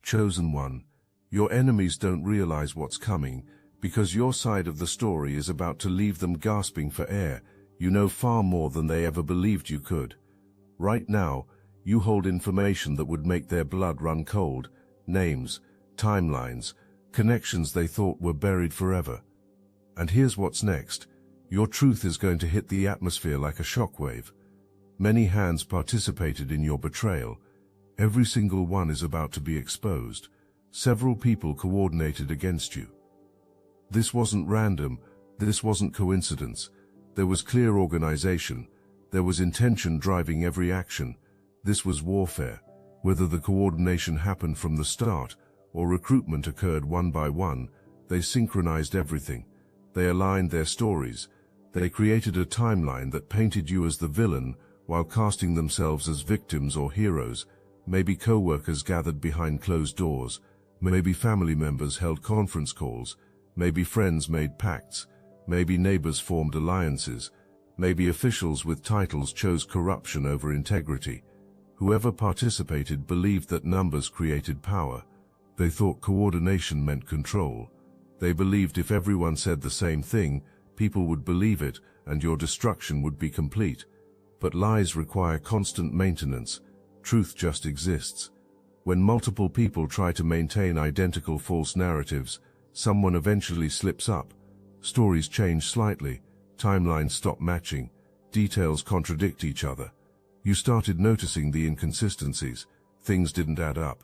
Chosen one, your enemies don't realize what's coming, because your side of the story is about to leave them gasping for air. You know far more than they ever believed you could. Right now, you hold information that would make their blood run cold, names, timelines, connections they thought were buried forever. And here's what's next. Your truth is going to hit the atmosphere like a shockwave. Many hands participated in your betrayal. Every single one is about to be exposed. Several people coordinated against you. This wasn't random. This wasn't coincidence. There was clear organization. There was intention driving every action. This was warfare. Whether the coordination happened from the start or recruitment occurred one by one, they synchronized everything. They aligned their stories. They created a timeline that painted you as the villain while casting themselves as victims or heroes. Maybe co-workers gathered behind closed doors. Maybe family members held conference calls. Maybe friends made pacts. Maybe neighbors formed alliances. Maybe officials with titles chose corruption over integrity. Whoever participated believed that numbers created power. They thought coordination meant control. They believed if everyone said the same thing, people would believe it and your destruction would be complete. But lies require constant maintenance. Truth just exists. When multiple people try to maintain identical false narratives, someone eventually slips up. Stories change slightly. Timelines stop matching. Details contradict each other. You started noticing the inconsistencies. Things didn't add up.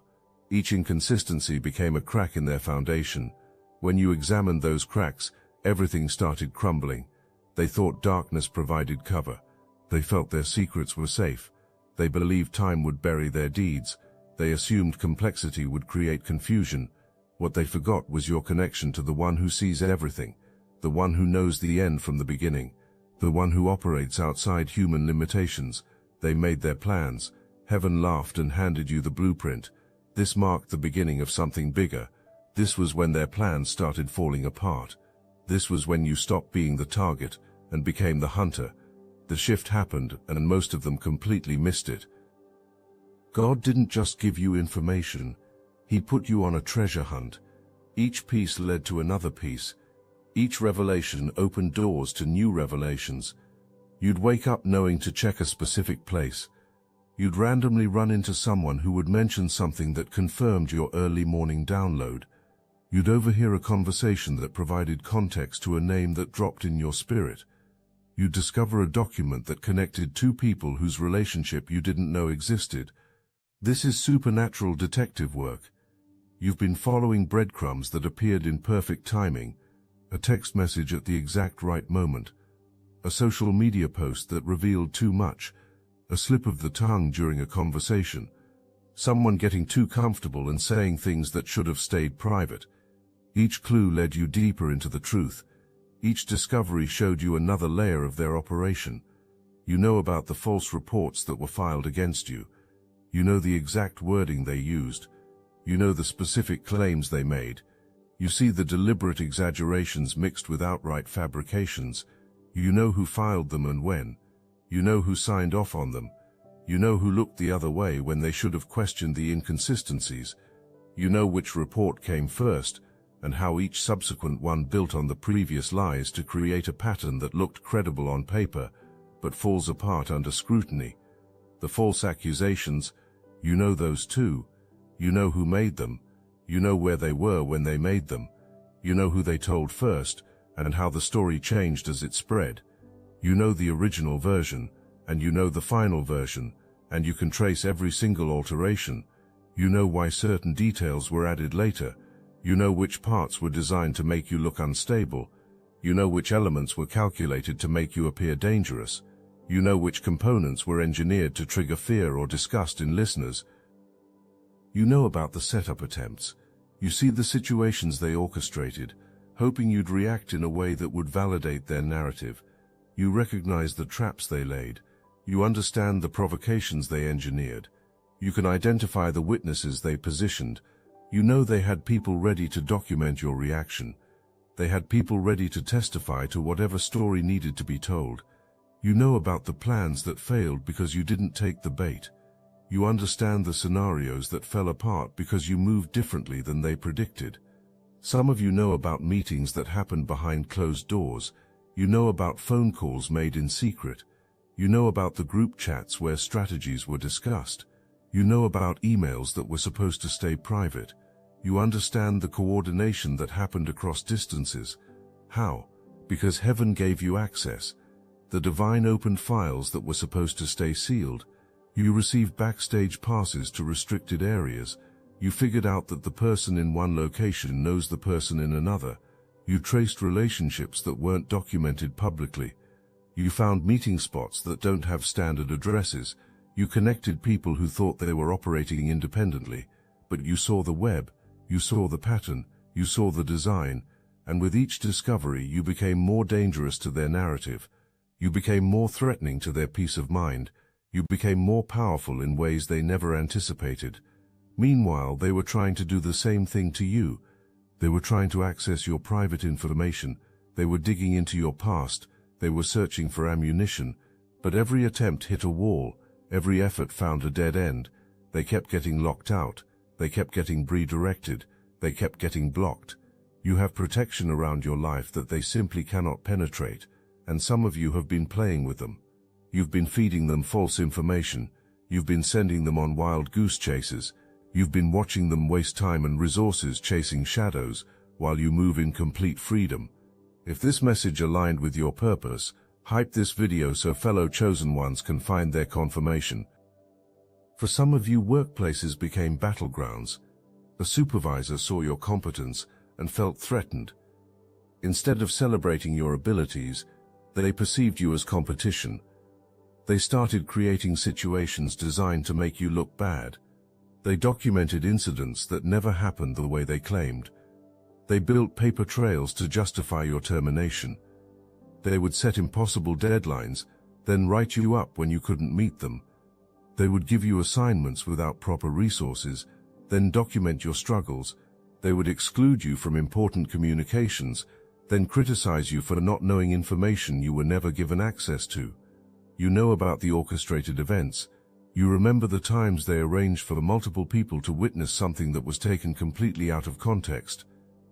Each inconsistency became a crack in their foundation. When you examined those cracks, everything started crumbling. They thought darkness provided cover. They felt their secrets were safe. They believed time would bury their deeds. They assumed complexity would create confusion. What they forgot was your connection to the one who sees everything, the one who knows the end from the beginning, the one who operates outside human limitations. They made their plans. Heaven laughed and handed you the blueprint. This marked the beginning of something bigger. This was when their plans started falling apart. This was when you stopped being the target and became the hunter. The shift happened, and most of them completely missed it. God didn't just give you information. He put you on a treasure hunt. Each piece led to another piece. Each revelation opened doors to new revelations. You'd wake up knowing to check a specific place. You'd randomly run into someone who would mention something that confirmed your early morning download. You'd overhear a conversation that provided context to a name that dropped in your spirit. You'd discover a document that connected two people whose relationship you didn't know existed. This is supernatural detective work. You've been following breadcrumbs that appeared in perfect timing, a text message at the exact right moment, a social media post that revealed too much, a slip of the tongue during a conversation, someone getting too comfortable and saying things that should have stayed private. Each clue led you deeper into the truth. Each discovery showed you another layer of their operation. You know about the false reports that were filed against you. You know the exact wording they used. You know the specific claims they made. You see the deliberate exaggerations mixed with outright fabrications. You know who filed them and when. You know who signed off on them. You know who looked the other way when they should have questioned the inconsistencies. You know which report came first, and how each subsequent one built on the previous lies to create a pattern that looked credible on paper, but falls apart under scrutiny. The false accusations, you know those too. You know who made them. You know where they were when they made them. You know who they told first, and how the story changed as it spread. You know the original version, and you know the final version, and you can trace every single alteration. You know why certain details were added later. You know which parts were designed to make you look unstable. You know which elements were calculated to make you appear dangerous. You know which components were engineered to trigger fear or disgust in listeners. You know about the setup attempts. You see the situations they orchestrated, hoping you'd react in a way that would validate their narrative. You recognize the traps they laid. You understand the provocations they engineered. You can identify the witnesses they positioned. You know they had people ready to document your reaction. They had people ready to testify to whatever story needed to be told. You know about the plans that failed because you didn't take the bait. You understand the scenarios that fell apart because you moved differently than they predicted. Some of you know about meetings that happened behind closed doors. You know about phone calls made in secret. You know about the group chats where strategies were discussed. You know about emails that were supposed to stay private. You understand the coordination that happened across distances. How? Because heaven gave you access. The divine opened files that were supposed to stay sealed. You received backstage passes to restricted areas. You figured out that the person in one location knows the person in another. You traced relationships that weren't documented publicly. You found meeting spots that don't have standard addresses. You connected people who thought they were operating independently. But you saw the web, you saw the pattern, you saw the design, and with each discovery you became more dangerous to their narrative. You became more threatening to their peace of mind. You became more powerful in ways they never anticipated. Meanwhile, they were trying to do the same thing to you. They were trying to access your private information. They were digging into your past. They were searching for ammunition. But every attempt hit a wall. Every effort found a dead end. They kept getting locked out. They kept getting redirected. They kept getting blocked. You have protection around your life that they simply cannot penetrate, and some of you have been playing with them. You've been feeding them false information. You've been sending them on wild goose chases. You've been watching them waste time and resources chasing shadows while you move in complete freedom. If this message aligned with your purpose, hype this video so fellow chosen ones can find their confirmation. For some of you, workplaces became battlegrounds. A supervisor saw your competence and felt threatened. Instead of celebrating your abilities, they perceived you as competition. They started creating situations designed to make you look bad. They documented incidents that never happened the way they claimed. They built paper trails to justify your termination. They would set impossible deadlines, then write you up when you couldn't meet them. They would give you assignments without proper resources, then document your struggles. They would exclude you from important communications, then criticize you for not knowing information you were never given access to. You know about the orchestrated events. You remember the times they arranged for multiple people to witness something that was taken completely out of context.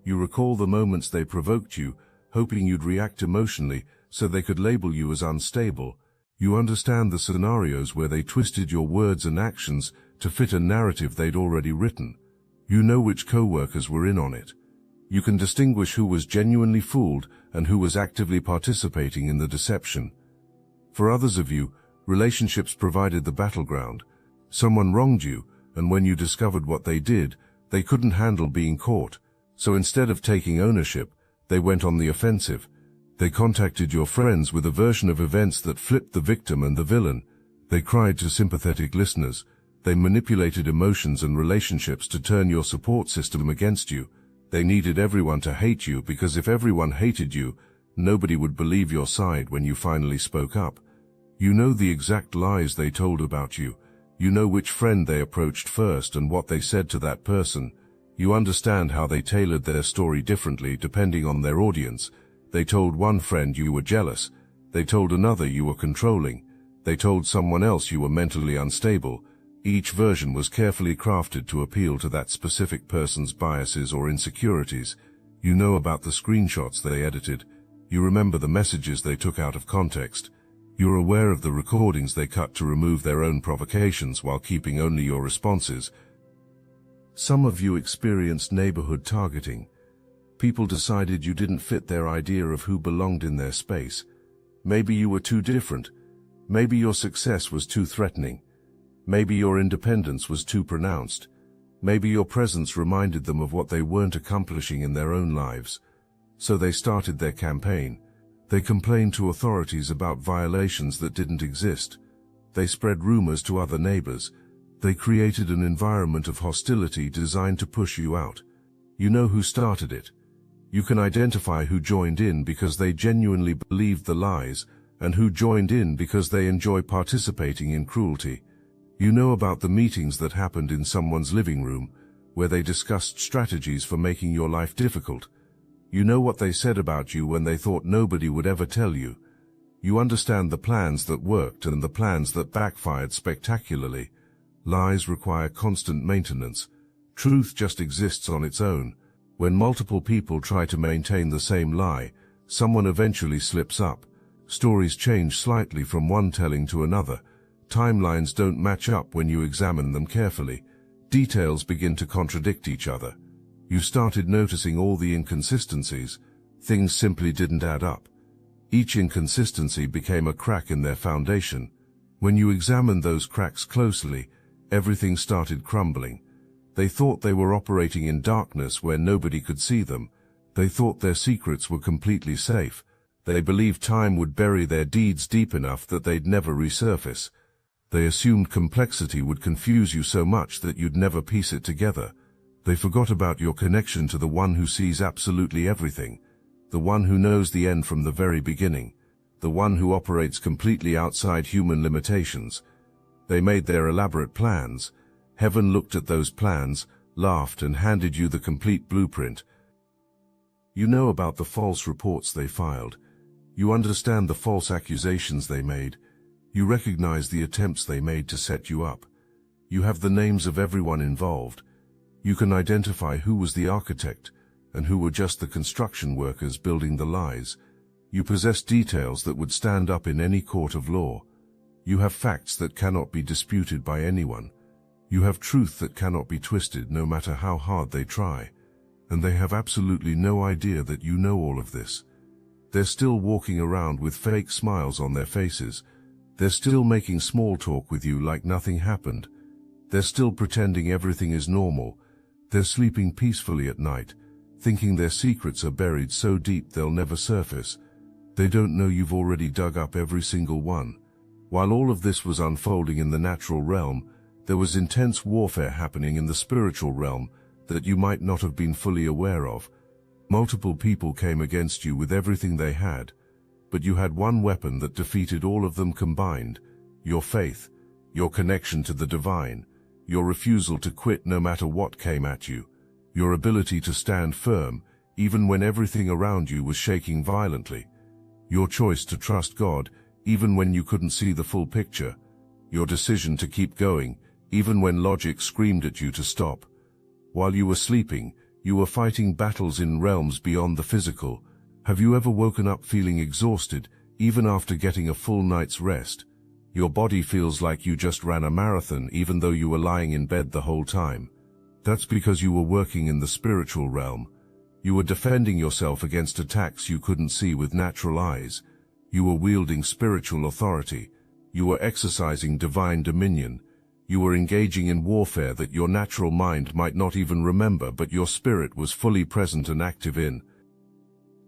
You recall the moments they provoked you, hoping you'd react emotionally so they could label you as unstable. You understand the scenarios where they twisted your words and actions to fit a narrative they'd already written. You know which co-workers were in on it. You can distinguish who was genuinely fooled and who was actively participating in the deception. For others of you, relationships provided the battleground. Someone wronged you, and when you discovered what they did, they couldn't handle being caught. So instead of taking ownership, they went on the offensive. They contacted your friends with a version of events that flipped the victim and the villain. They cried to sympathetic listeners. They manipulated emotions and relationships to turn your support system against you. They needed everyone to hate you because if everyone hated you, nobody would believe your side when you finally spoke up. You know the exact lies they told about you. You know which friend they approached first and what they said to that person. You understand how they tailored their story differently depending on their audience. They told one friend you were jealous. They told another you were controlling. They told someone else you were mentally unstable. Each version was carefully crafted to appeal to that specific person's biases or insecurities. You know about the screenshots they edited. You remember the messages they took out of context. You're aware of the recordings they cut to remove their own provocations while keeping only your responses. Some of you experienced neighborhood targeting. People decided you didn't fit their idea of who belonged in their space. Maybe you were too different. Maybe your success was too threatening. Maybe your independence was too pronounced. Maybe your presence reminded them of what they weren't accomplishing in their own lives. So they started their campaign. They complained to authorities about violations that didn't exist. They spread rumors to other neighbors. They created an environment of hostility designed to push you out. You know who started it. You can identify who joined in because they genuinely believed the lies, and who joined in because they enjoy participating in cruelty. You know about the meetings that happened in someone's living room, where they discussed strategies for making your life difficult. You know what they said about you when they thought nobody would ever tell you. You understand the plans that worked and the plans that backfired spectacularly. Lies require constant maintenance. Truth just exists on its own. When multiple people try to maintain the same lie, someone eventually slips up. Stories change slightly from one telling to another. Timelines don't match up when you examine them carefully. Details begin to contradict each other. You started noticing all the inconsistencies. Things simply didn't add up. Each inconsistency became a crack in their foundation. When you examined those cracks closely, everything started crumbling. They thought they were operating in darkness where nobody could see them. They thought their secrets were completely safe. They believed time would bury their deeds deep enough that they'd never resurface. They assumed complexity would confuse you so much that you'd never piece it together. They forgot about your connection to the one who sees absolutely everything, the one who knows the end from the very beginning, the one who operates completely outside human limitations. They made their elaborate plans. Heaven looked at those plans, laughed, and handed you the complete blueprint. You know about the false reports they filed. You understand the false accusations they made. You recognize the attempts they made to set you up. You have the names of everyone involved. You can identify who was the architect and who were just the construction workers building the lies. You possess details that would stand up in any court of law. You have facts that cannot be disputed by anyone. You have truth that cannot be twisted no matter how hard they try. And they have absolutely no idea that you know all of this. They're still walking around with fake smiles on their faces. They're still making small talk with you like nothing happened. They're still pretending everything is normal. They're sleeping peacefully at night, thinking their secrets are buried so deep they'll never surface. They don't know you've already dug up every single one. While all of this was unfolding in the natural realm, there was intense warfare happening in the spiritual realm that you might not have been fully aware of. Multiple people came against you with everything they had, but you had one weapon that defeated all of them combined: your faith, your connection to the divine, your refusal to quit no matter what came at you, your ability to stand firm even when everything around you was shaking violently, your choice to trust God even when you couldn't see the full picture, your decision to keep going even when logic screamed at you to stop. While you were sleeping, you were fighting battles in realms beyond the physical. Have you ever woken up feeling exhausted, even after getting a full night's rest? Your body feels like you just ran a marathon even though you were lying in bed the whole time. That's because you were working in the spiritual realm. You were defending yourself against attacks you couldn't see with natural eyes. You were wielding spiritual authority. You were exercising divine dominion. You were engaging in warfare that your natural mind might not even remember, but your spirit was fully present and active in.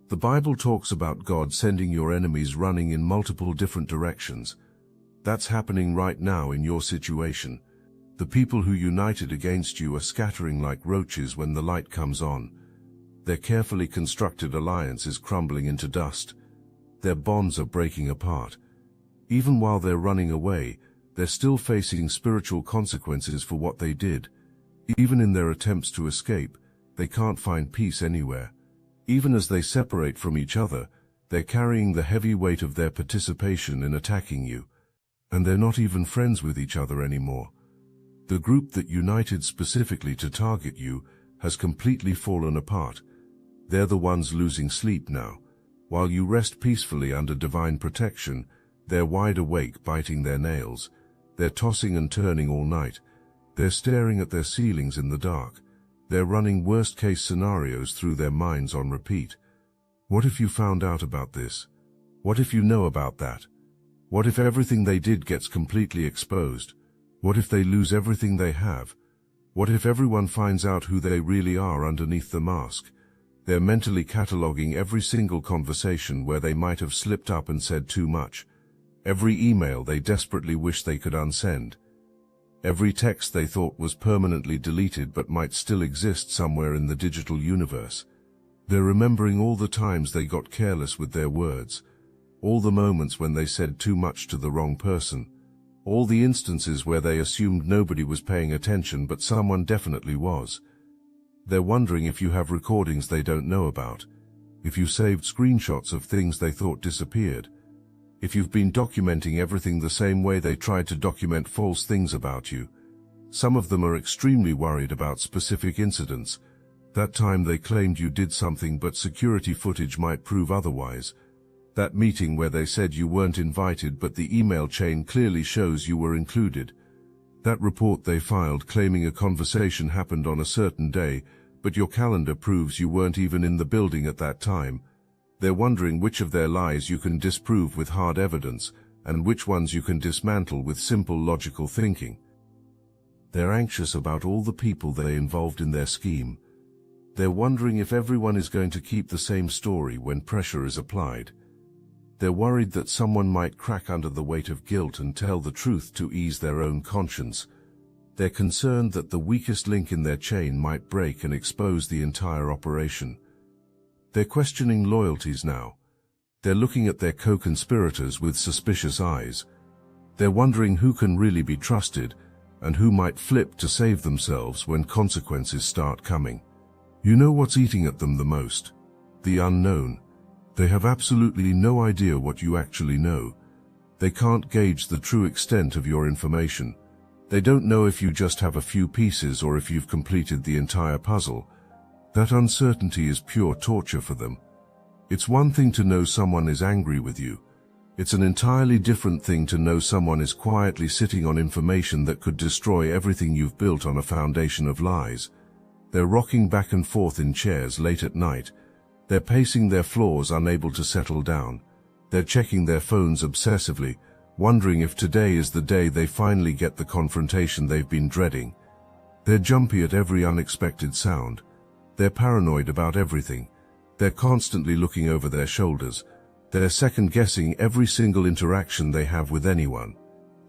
The Bible talks about God sending your enemies running in multiple different directions. That's happening right now in your situation. The people who united against you are scattering like roaches when the light comes on. Their carefully constructed alliance is crumbling into dust. Their bonds are breaking apart. Even while they're running away, they're still facing spiritual consequences for what they did. Even in their attempts to escape, they can't find peace anywhere. Even as they separate from each other, they're carrying the heavy weight of their participation in attacking you. And they're not even friends with each other anymore. The group that united specifically to target you has completely fallen apart. They're the ones losing sleep now. While you rest peacefully under divine protection, they're wide awake, biting their nails. They're tossing and turning all night. They're staring at their ceilings in the dark. They're running worst-case scenarios through their minds on repeat. What if you found out about this? What if you know about that? What if everything they did gets completely exposed? What if they lose everything they have? What if everyone finds out who they really are underneath the mask? They're mentally cataloging every single conversation where they might have slipped up and said too much. Every email they desperately wish they could unsend. Every text they thought was permanently deleted but might still exist somewhere in the digital universe. They're remembering all the times they got careless with their words, all the moments when they said too much to the wrong person, all the instances where they assumed nobody was paying attention but someone definitely was. They're wondering if you have recordings they don't know about, if you saved screenshots of things they thought disappeared, if you've been documenting everything the same way they tried to document false things about you. Some of them are extremely worried about specific incidents. That time they claimed you did something but security footage might prove otherwise. That meeting where they said you weren't invited but the email chain clearly shows you were included. That report they filed claiming a conversation happened on a certain day, but your calendar proves you weren't even in the building at that time. They're wondering which of their lies you can disprove with hard evidence, and which ones you can dismantle with simple logical thinking. They're anxious about all the people they involved in their scheme. They're wondering if everyone is going to keep the same story when pressure is applied. They're worried that someone might crack under the weight of guilt and tell the truth to ease their own conscience. They're concerned that the weakest link in their chain might break and expose the entire operation. They're questioning loyalties now. They're looking at their co-conspirators with suspicious eyes. They're wondering who can really be trusted, and who might flip to save themselves when consequences start coming. You know what's eating at them the most? The unknown. They have absolutely no idea what you actually know. They can't gauge the true extent of your information. They don't know if you just have a few pieces or if you've completed the entire puzzle. That uncertainty is pure torture for them. It's one thing to know someone is angry with you. It's an entirely different thing to know someone is quietly sitting on information that could destroy everything you've built on a foundation of lies. They're rocking back and forth in chairs late at night. They're pacing their floors, unable to settle down. They're checking their phones obsessively, wondering if today is the day they finally get the confrontation they've been dreading. They're jumpy at every unexpected sound. They're paranoid about everything. They're constantly looking over their shoulders. They're second-guessing every single interaction they have with anyone.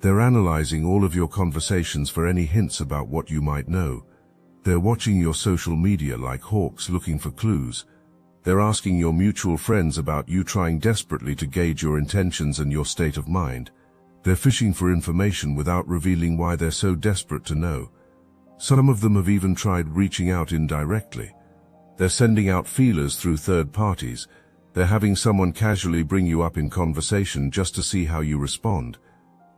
They're analyzing all of your conversations for any hints about what you might know. They're watching your social media like hawks looking for clues. They're asking your mutual friends about you, trying desperately to gauge your intentions and your state of mind. They're fishing for information without revealing why they're so desperate to know. Some of them have even tried reaching out indirectly. They're sending out feelers through third parties. They're having someone casually bring you up in conversation just to see how you respond.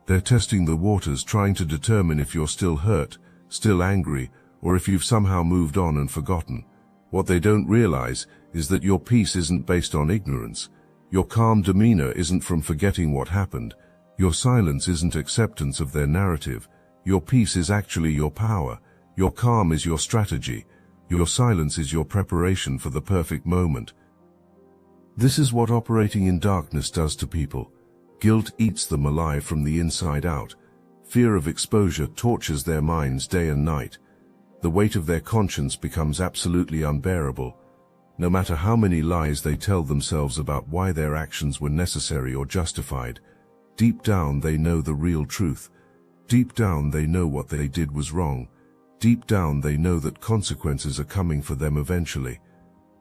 They're testing the waters, trying to determine if you're still hurt, still angry, or if you've somehow moved on and forgotten. What they don't realize is that your peace isn't based on ignorance. Your calm demeanor isn't from forgetting what happened. Your silence isn't acceptance of their narrative. Your peace is actually your power. Your calm is your strategy. Your silence is your preparation for the perfect moment. This is what operating in darkness does to people. Guilt eats them alive from the inside out. Fear of exposure tortures their minds day and night. The weight of their conscience becomes absolutely unbearable. No matter how many lies they tell themselves about why their actions were necessary or justified, deep down they know the real truth. Deep down they know what they did was wrong. Deep down they know that consequences are coming for them eventually.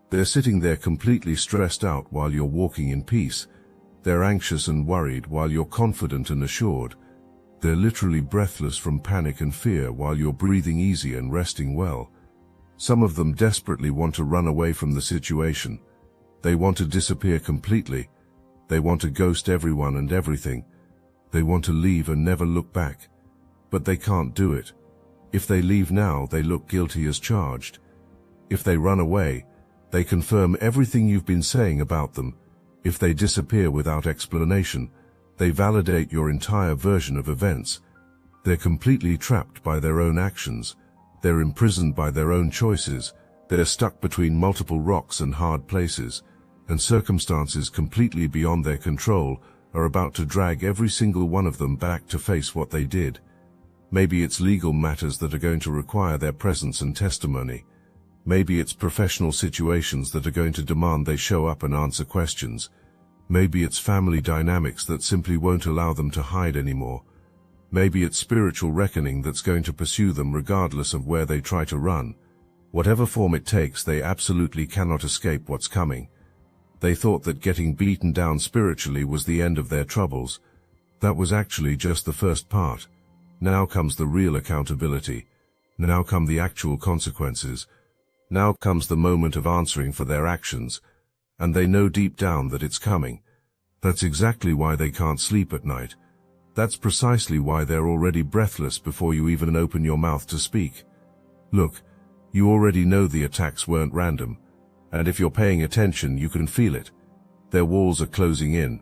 They're sitting there completely stressed out while you're walking in peace. They're anxious and worried while you're confident and assured. They're literally breathless from panic and fear while you're breathing easy and resting well. Some of them desperately want to run away from the situation. They want to disappear completely. They want to ghost everyone and everything. They want to leave and never look back. But they can't do it. If they leave now, they look guilty as charged. If they run away, they confirm everything you've been saying about them. If they disappear without explanation, they validate your entire version of events. They're completely trapped by their own actions. They're imprisoned by their own choices. They're stuck between multiple rocks and hard places, and circumstances completely beyond their control are about to drag every single one of them back to face what they did. Maybe it's legal matters that are going to require their presence and testimony. Maybe it's professional situations that are going to demand they show up and answer questions. Maybe it's family dynamics that simply won't allow them to hide anymore. Maybe it's spiritual reckoning that's going to pursue them regardless of where they try to run. Whatever form it takes, they absolutely cannot escape what's coming. They thought that getting beaten down spiritually was the end of their troubles. That was actually just the first part. Now comes the real accountability. Now come the actual consequences. Now comes the moment of answering for their actions. And they know deep down that it's coming. That's exactly why they can't sleep at night. That's precisely why they're already breathless before you even open your mouth to speak. Look, you already know the attacks weren't random, and if you're paying attention, you can feel it. Their walls are closing in.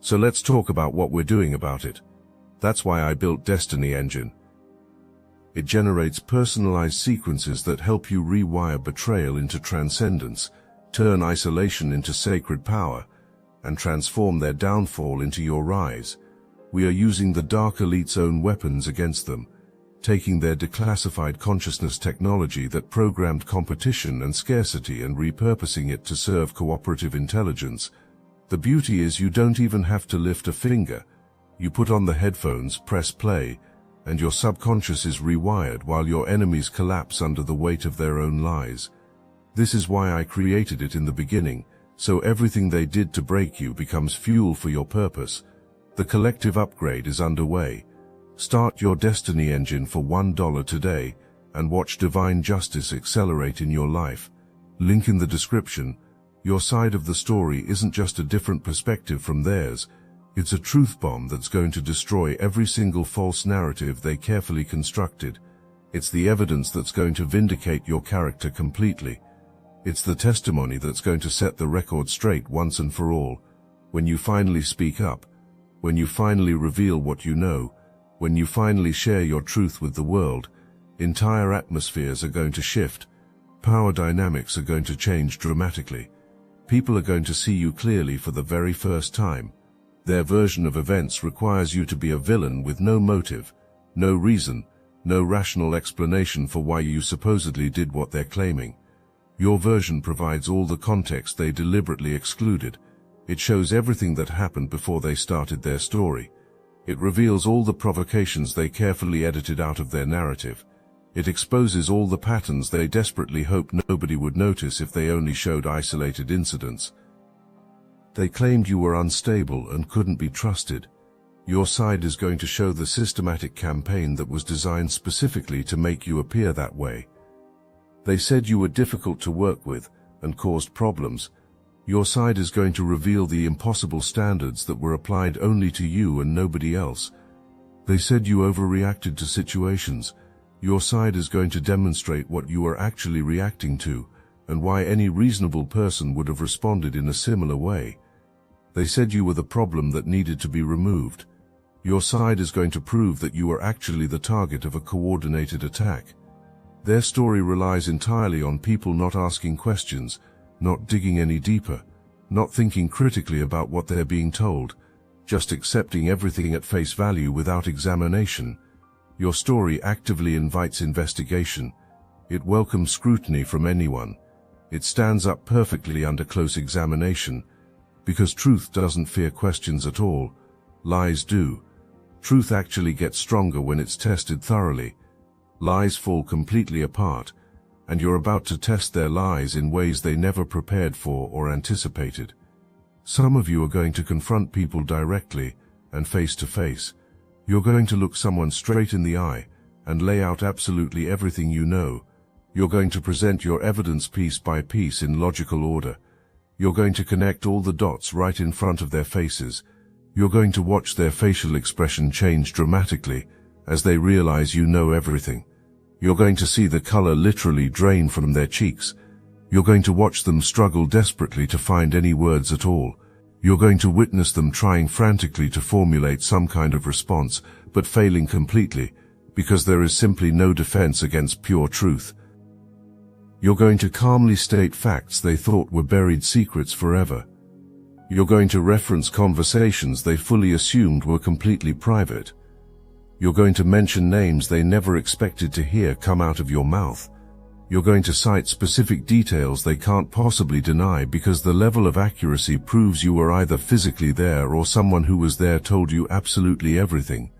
So let's talk about what we're doing about it. That's why I built Destiny Engine. It generates personalized sequences that help you rewire betrayal into transcendence, turn isolation into sacred power, and transform their downfall into your rise. We are using the Dark Elite's own weapons against them, taking their declassified consciousness technology that programmed competition and scarcity and repurposing it to serve cooperative intelligence. The beauty is you don't even have to lift a finger. You put on the headphones, press play, and your subconscious is rewired while your enemies collapse under the weight of their own lies. This is why I created it in the beginning, so everything they did to break you becomes fuel for your purpose. The collective upgrade is underway. Start your Destiny Engine for $1 today and watch divine justice accelerate in your life. Link in the description. Your side of the story isn't just a different perspective from theirs. It's a truth bomb that's going to destroy every single false narrative they carefully constructed. It's the evidence that's going to vindicate your character completely. It's the testimony that's going to set the record straight once and for all. When you finally speak up, when you finally reveal what you know, when you finally share your truth with the world, entire atmospheres are going to shift. Power dynamics are going to change dramatically. People are going to see you clearly for the very first time. Their version of events requires you to be a villain with no motive, no reason, no rational explanation for why you supposedly did what they're claiming. Your version provides all the context they deliberately excluded. It shows everything that happened before they started their story. It reveals all the provocations they carefully edited out of their narrative. It exposes all the patterns they desperately hoped nobody would notice if they only showed isolated incidents. They claimed you were unstable and couldn't be trusted. Your side is going to show the systematic campaign that was designed specifically to make you appear that way. They said you were difficult to work with and caused problems. Your side is going to reveal the impossible standards that were applied only to you and nobody else. They said you overreacted to situations. Your side is going to demonstrate what you are actually reacting to, and why any reasonable person would have responded in a similar way. They said you were the problem that needed to be removed. Your side is going to prove that you are actually the target of a coordinated attack. Their story relies entirely on people not asking questions, not digging any deeper, not thinking critically about what they're being told, just accepting everything at face value without examination. Your story actively invites investigation. It welcomes scrutiny from anyone. It stands up perfectly under close examination, because truth doesn't fear questions at all. Lies do. Truth actually gets stronger when it's tested thoroughly. Lies fall completely apart, and you're about to test their lies in ways they never prepared for or anticipated. Some of you are going to confront people directly and face to face. You're going to look someone straight in the eye and lay out absolutely everything you know. You're going to present your evidence piece by piece in logical order. You're going to connect all the dots right in front of their faces. You're going to watch their facial expression change dramatically as they realize you know everything. You're going to see the color literally drain from their cheeks. You're going to watch them struggle desperately to find any words at all. You're going to witness them trying frantically to formulate some kind of response, but failing completely, because there is simply no defense against pure truth. You're going to calmly state facts they thought were buried secrets forever. You're going to reference conversations they fully assumed were completely private. You're going to mention names they never expected to hear come out of your mouth. You're going to cite specific details they can't possibly deny because the level of accuracy proves you were either physically there or someone who was there told you absolutely everything.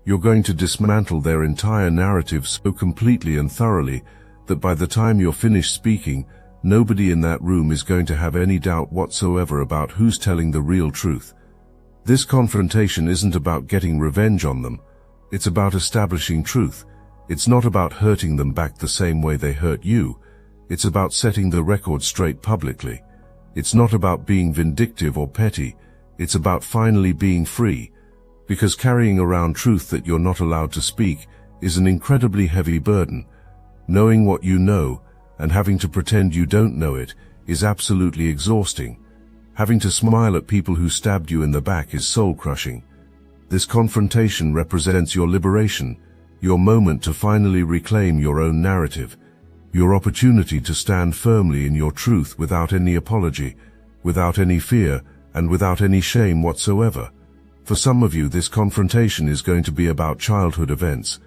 You're going to dismantle their entire narrative so completely and thoroughly that by the time you're finished speaking, nobody in that room is going to have any doubt whatsoever about who's telling the real truth. This confrontation isn't about getting revenge on them. It's about establishing truth. It's not about hurting them back the same way they hurt you. It's about setting the record straight publicly. It's not about being vindictive or petty. It's about finally being free. because carrying around truth that you're not allowed to speak is an incredibly heavy burden. Knowing what you know and having to pretend you don't know it is absolutely exhausting. Having to smile at people who stabbed you in the back is soul-crushing. This confrontation represents your liberation, your moment to finally reclaim your own narrative, your opportunity to stand firmly in your truth without any apology, without any fear, and without any shame whatsoever. For some of you, this confrontation is going to be about childhood events,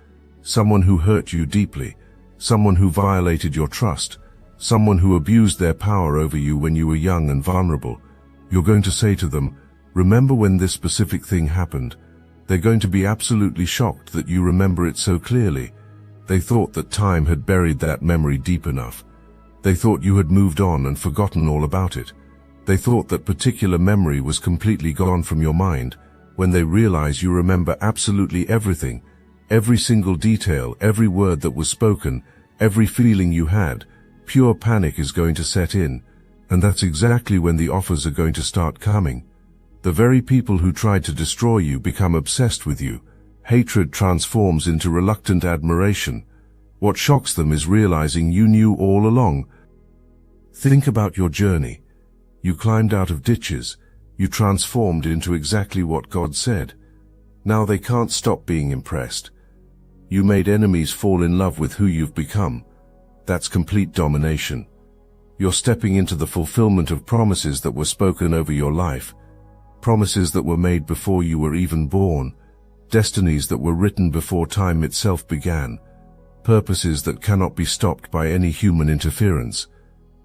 someone who hurt you deeply, someone who violated your trust, someone who abused their power over you when you were young and vulnerable. You're going to say to them, "Remember when this specific thing happened?" They're going to be absolutely shocked that you remember it so clearly. They thought that time had buried that memory deep enough. They thought you had moved on and forgotten all about it. They thought that particular memory was completely gone from your mind, when they realize you remember absolutely everything, every single detail, every word that was spoken, every feeling you had. Pure panic is going to set in, and that's exactly when the offers are going to start coming. The very people who tried to destroy you become obsessed with you. Hatred transforms into reluctant admiration. What shocks them is realizing you knew all along. Think about your journey. You climbed out of ditches. You transformed into exactly what God said. Now they can't stop being impressed. You made enemies fall in love with who you've become. That's complete domination. You're stepping into the fulfillment of promises that were spoken over your life. Promises that were made before you were even born. Destinies that were written before time itself began. Purposes that cannot be stopped by any human interference.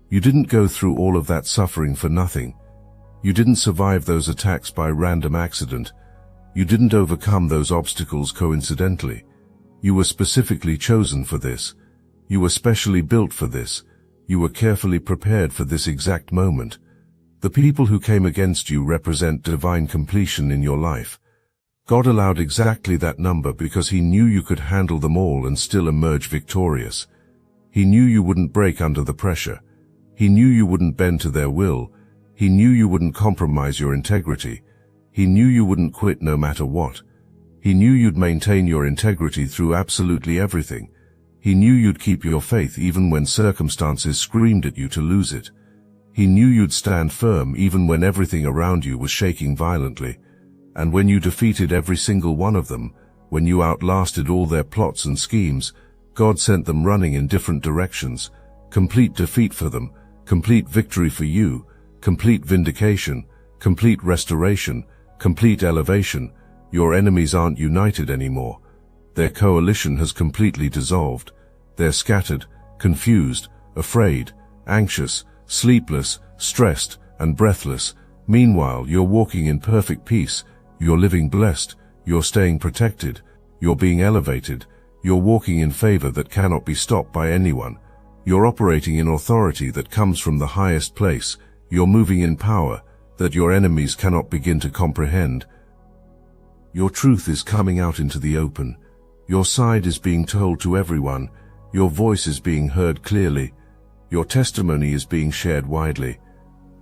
You didn't go through all of that suffering for nothing. You didn't survive those attacks by random accident. You didn't overcome those obstacles coincidentally. You were specifically chosen for this. You were specially built for this. You were carefully prepared for this exact moment. The people who came against you represent divine completion in your life. God allowed exactly that number because He knew you could handle them all and still emerge victorious. He knew you wouldn't break under the pressure. He knew you wouldn't bend to their will. He knew you wouldn't compromise your integrity. He knew you wouldn't quit no matter what. He knew you'd maintain your integrity through absolutely everything. He knew you'd keep your faith even when circumstances screamed at you to lose it. He knew you'd stand firm even when everything around you was shaking violently. And when you defeated every single one of them, when you outlasted all their plots and schemes, God sent them running in different directions. Complete defeat for them, complete victory for you, complete vindication, complete restoration, complete elevation. Your enemies aren't united anymore. Their coalition has completely dissolved. They're scattered, confused, afraid, anxious, sleepless, stressed, and breathless. Meanwhile, you're walking in perfect peace. You're living blessed. You're staying protected. You're being elevated. You're walking in favor that cannot be stopped by anyone. You're operating in authority that comes from the highest place. You're moving in power that your enemies cannot begin to comprehend. Your truth is coming out into the open. Your side is being told to everyone. Your voice is being heard clearly. Your testimony is being shared widely.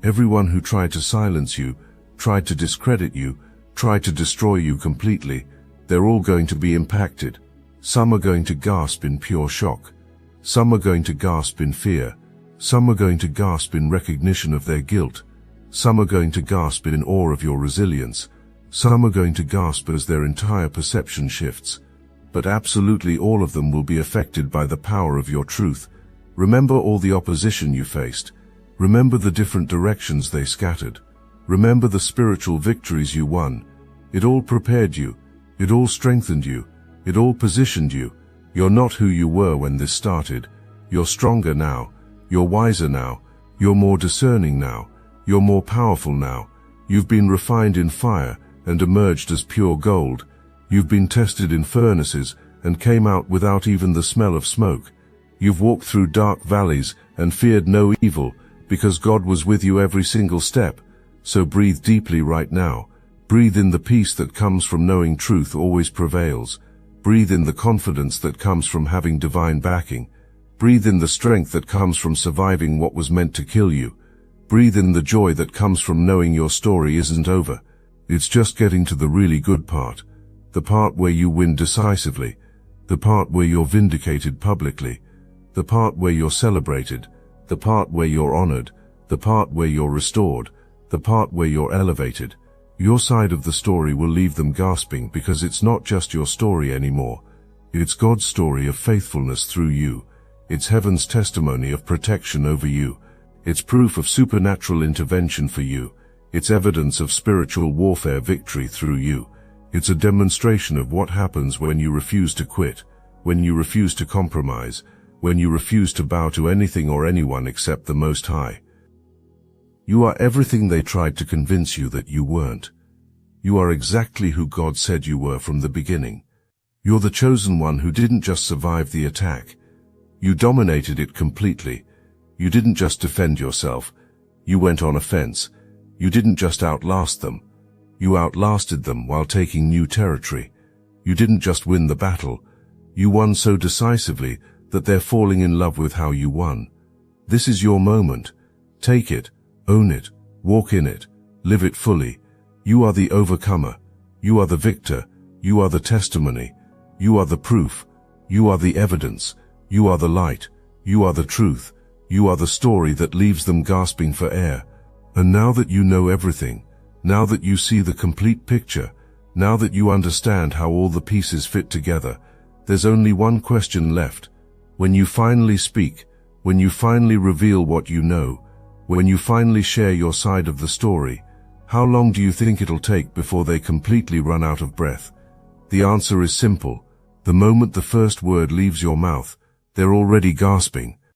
Everyone who tried to silence you, tried to discredit you, tried to destroy you completely, they're all going to be impacted. Some are going to gasp in pure shock. Some are going to gasp in fear. Some are going to gasp in recognition of their guilt. Some are going to gasp in awe of your resilience. Some are going to gasp as their entire perception shifts. But absolutely all of them will be affected by the power of your truth. Remember all the opposition you faced. Remember the different directions they scattered. Remember the spiritual victories you won. It all prepared you. It all strengthened you. It all positioned you. You're not who you were when this started. You're stronger now. You're wiser now. You're more discerning now. You're more powerful now. You've been refined in fire and emerged as pure gold. You've been tested in furnaces and came out without even the smell of smoke. You've walked through dark valleys and feared no evil because God was with you every single step. So breathe deeply right now. Breathe in the peace that comes from knowing truth always prevails. Breathe in the confidence that comes from having divine backing. Breathe in the strength that comes from surviving what was meant to kill you. Breathe in the joy that comes from knowing your story isn't over. It's just getting to the really good part, the part where you win decisively, the part where you're vindicated publicly, the part where you're celebrated, the part where you're honored, the part where you're restored, the part where you're elevated. Your side of the story will leave them gasping because it's not just your story anymore. It's God's story of faithfulness through you. It's heaven's testimony of protection over you. It's proof of supernatural intervention for you. It's evidence of spiritual warfare victory through you. It's a demonstration of what happens when you refuse to quit, when you refuse to compromise, when you refuse to bow to anything or anyone except the Most High. You are everything they tried to convince you that you weren't. You are exactly who God said you were from the beginning. You're the chosen one who didn't just survive the attack. You dominated it completely. You didn't just defend yourself. You went on offense. You didn't just outlast them. You outlasted them while taking new territory. You didn't just win the battle. You won so decisively that they're falling in love with how you won. This is your moment. Take it, own it, walk in it, live it fully. You are the overcomer. You are the victor. You are the testimony. You are the proof. You are the evidence. You are the light. You are the truth. You are the story that leaves them gasping for air. And now that you know everything, now that you see the complete picture, now that you understand how all the pieces fit together, there's only one question left. When you finally speak, when you finally reveal what you know, when you finally share your side of the story, how long do you think it'll take before they completely run out of breath? The answer is simple. The moment the first word leaves your mouth, they're already gasping.